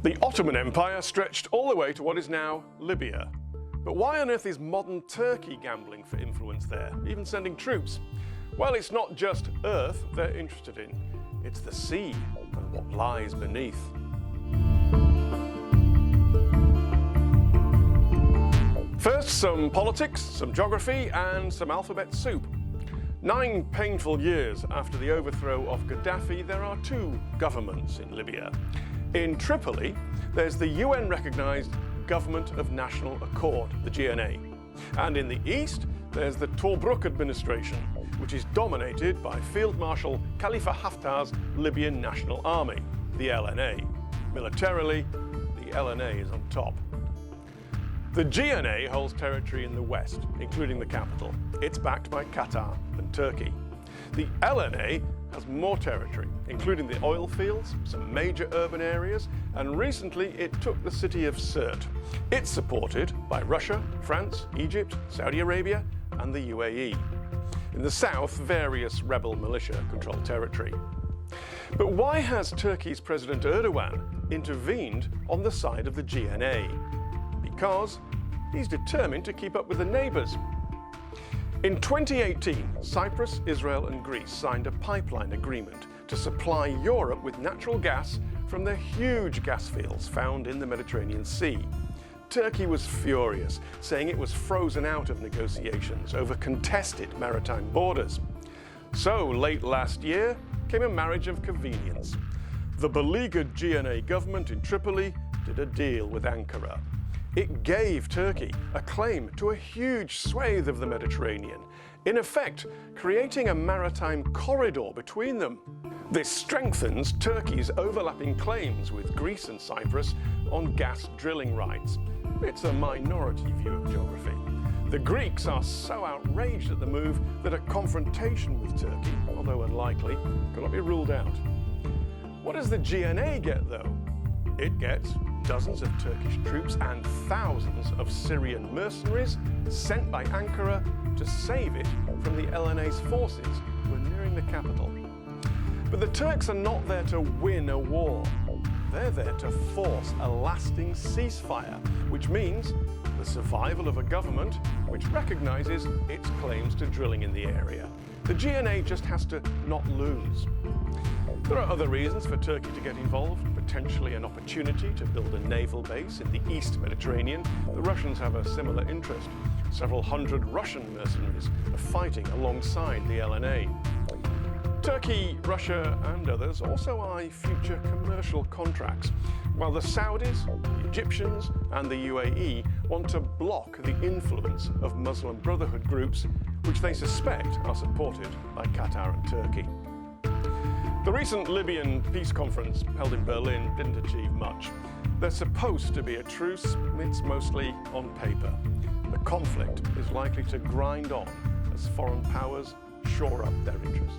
The Ottoman Empire stretched all the way to what is now Libya. But why on earth is modern Turkey gambling for influence there, even sending troops? Well, it's not just earth they're interested in, it's the sea and what lies beneath. First, some politics, some geography, and some alphabet soup. 9 painful years after the overthrow of Gaddafi, there are 2 governments in Libya. In Tripoli, there's the UN-recognized Government of National Accord, the GNA. And in the east, there's the Tobruk administration, which is dominated by Field Marshal Khalifa Haftar's Libyan National Army, the LNA. Militarily, the LNA is on top. The GNA holds territory in the west, including the capital. It's backed by Qatar and Turkey. The LNA has more territory, including the oil fields, some major urban areas, and recently it took the city of Sirte. It's supported by Russia, France, Egypt, Saudi Arabia, and the UAE. In the south, various rebel militia control territory. But why has Turkey's President Erdogan intervened on the side of the GNA? Because he's determined to keep up with the neighbours. In 2018, Cyprus, Israel and Greece signed a pipeline agreement to supply Europe with natural gas from the huge gas fields found in the Mediterranean Sea. Turkey was furious, saying it was frozen out of negotiations over contested maritime borders. So late last year came a marriage of convenience. The beleaguered GNA government in Tripoli did a deal with Ankara. It gave Turkey a claim to a huge swathe of the Mediterranean, in effect creating a maritime corridor between them. This strengthens Turkey's overlapping claims with Greece and Cyprus on gas drilling rights. It's a minority view of geography. The Greeks are so outraged at the move that a confrontation with Turkey, although unlikely, cannot be ruled out. What does the GNA get, though? It gets dozens of Turkish troops and thousands of Syrian mercenaries sent by Ankara to save it from the LNA's forces who are nearing the capital. But the Turks are not there to win a war. They're there to force a lasting ceasefire, which means the survival of a government which recognizes its claims to drilling in the area. The GNA just has to not lose. There are other reasons for Turkey to get involved, potentially an opportunity to build a naval base in the East Mediterranean. The Russians have a similar interest. Several hundred Russian mercenaries are fighting alongside the LNA. Turkey, Russia and others also eye future commercial contracts, while the Saudis, the Egyptians and the UAE want to block the influence of Muslim Brotherhood groups, which they suspect are supported by Qatar and Turkey. The recent Libyan peace conference held in Berlin didn't achieve much. There's supposed to be a truce, it's mostly on paper. The conflict is likely to grind on as foreign powers shore up their interests.